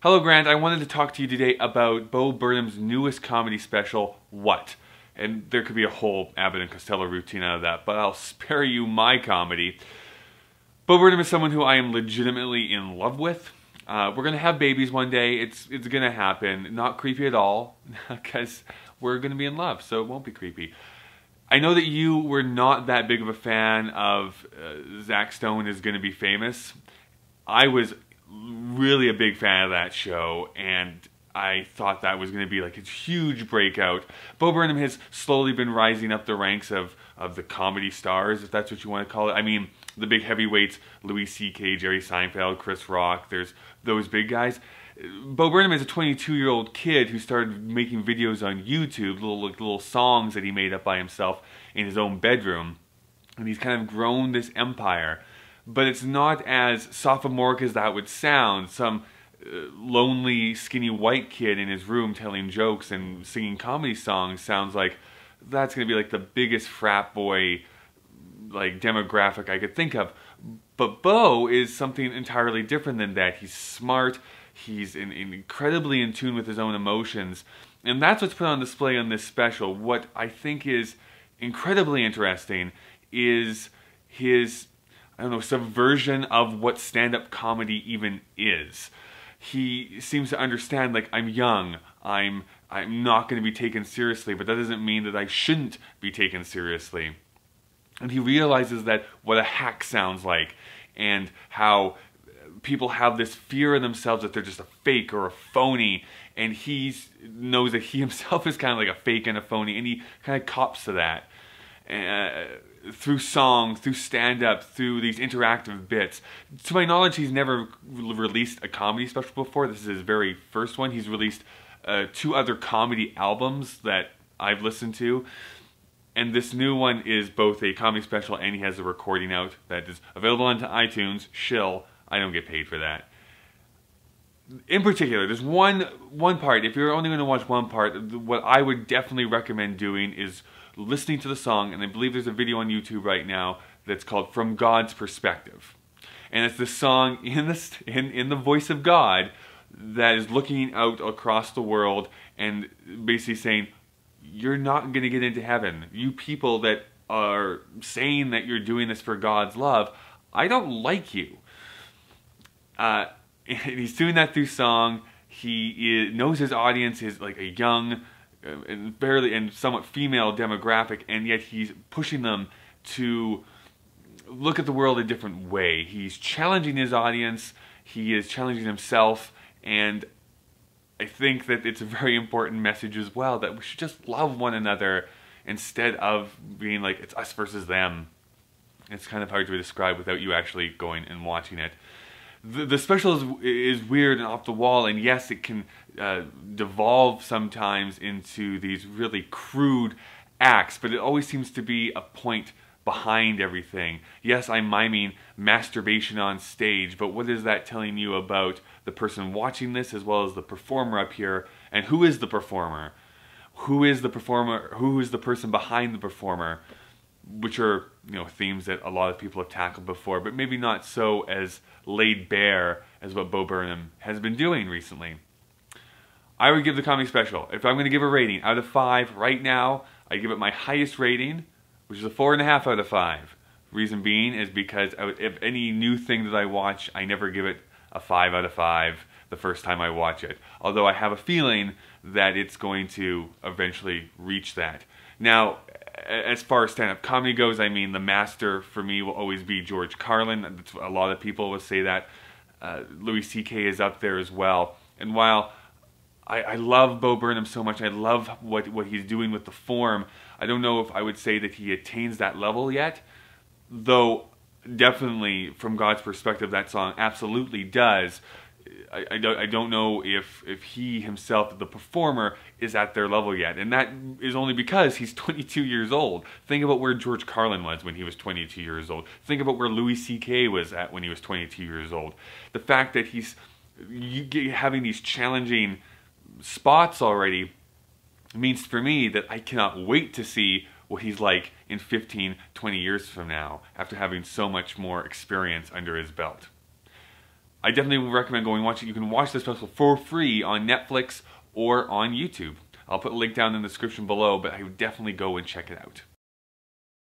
Hello Grant, I wanted to talk to you today about Bo Burnham's newest comedy special, What? And there could be a whole Abbott and Costello routine out of that, but I'll spare you my comedy. Bo Burnham is someone who I am legitimately in love with. We're going to have babies one day. It's going to happen. Not creepy at all, because we're going to be in love, so it won't be creepy. I know that you were not that big of a fan of Zach Stone is Going to Be Famous. I was really a big fan of that show, and I thought that was going to be like a huge breakout. Bo Burnham has slowly been rising up the ranks of the comedy stars, if that's what you want to call it. I mean, the big heavyweights, Louis C.K., Jerry Seinfeld, Chris Rock, there's those big guys. Bo Burnham is a 22-year-old kid who started making videos on YouTube, little songs that he made up by himself in his own bedroom. And he's kind of grown this empire. But it's not as sophomoric as that would sound. Some lonely, skinny white kid in his room telling jokes and singing comedy songs sounds like that's going to be like the biggest frat boy like demographic I could think of. But Bo is something entirely different than that. He's smart. He's incredibly in tune with his own emotions. And that's what's put on display on this special. What I think is incredibly interesting is his, I don't know, subversion of what stand-up comedy even is. He seems to understand, like, I'm young, I'm not going to be taken seriously, but that doesn't mean that I shouldn't be taken seriously. And he realizes that what a hack sounds like, and how people have this fear in themselves that they're just a fake or a phony, and he knows that he himself is kind of like a fake and a phony, and he kind of cops to that. Through songs, through stand-up, through these interactive bits. To my knowledge, he's never released a comedy special before. This is his very first one. He's released 2 other comedy albums that I've listened to. And this new one is both a comedy special and he has a recording out that is available on iTunes. Shill. I don't get paid for that. In particular, there's one part. If you're only going to watch one part, what I would definitely recommend doing is listening to the song, and I believe there's a video on YouTube right now that's called From God's Perspective. And it's the song in the voice of God that is looking out across the world and basically saying, you're not going to get into heaven. You people that are saying that you're doing this for God's love, I don't like you. And he's doing that through song. He knows his audience is like a young and somewhat female demographic, and yet he's pushing them to look at the world a different way. He's challenging his audience, he is challenging himself, and I think that it's a very important message as well, that we should just love one another instead of being like, it's us versus them. It's kind of hard to describe without you actually going and watching it. The special is weird and off the wall, and yes, it can devolve sometimes into these really crude acts, but it always seems to be a point behind everything. Yes, I'm miming masturbation on stage, but what is that telling you about the person watching this as well as the performer up here? And who is the performer? Who is the performer? Who is the person behind the performer? Which are, you know, themes that a lot of people have tackled before, but maybe not so as laid bare as what Bo Burnham has been doing recently. I would give the comedy special, if I'm going to give a rating out of 5 right now, I give it my highest rating, which is a 4.5 out of 5. Reason being is because if any new thing that I watch, I never give it a 5 out of 5 the first time I watch it. Although I have a feeling that it's going to eventually reach that. Now, as far as stand-up comedy goes, I mean, the master for me will always be George Carlin. A lot of people will say that. Louis C.K. is up there as well. And while I love Bo Burnham so much, I love what he's doing with the form, I don't know if I would say that he attains that level yet. Though, definitely, from God's perspective, that song absolutely does. I don't know if he himself, the performer, is at their level yet. And that is only because he's 22 years old. Think about where George Carlin was when he was 22 years old. Think about where Louis C.K. was at when he was 22 years old. The fact that he's having these challenging spots already means for me that I cannot wait to see what he's like in 15, 20 years from now, after having so much more experience under his belt. I definitely would recommend going and watch it. You can watch the special for free on Netflix or on YouTube. I'll put a link down in the description below, but I would definitely go and check it out.